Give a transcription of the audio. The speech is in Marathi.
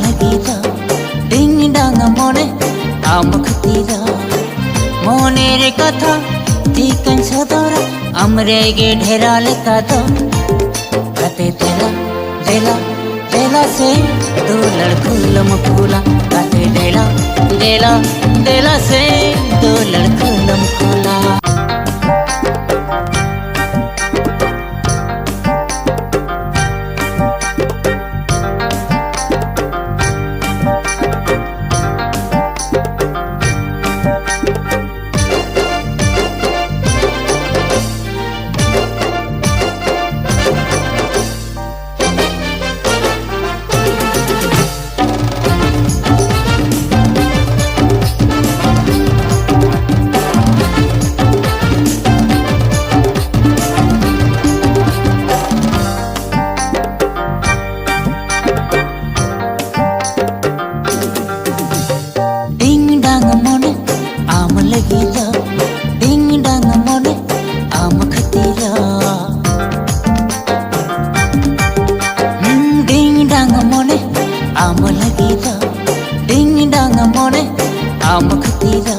लगीदा डिंग डांग मोने आम खतीरा मोने रे कथा ठीकन सदरा अमरे गे ढेरा लेका दो कते तेला देला देला से दो लड़कुलम फूला कते देला देला देला से दो लड़कुलम फूला लगीदा डिंग डांग मोने आम खतीरा डिंग डांग मोने आम लगीदा डिंग डांग मोने आम खतीरा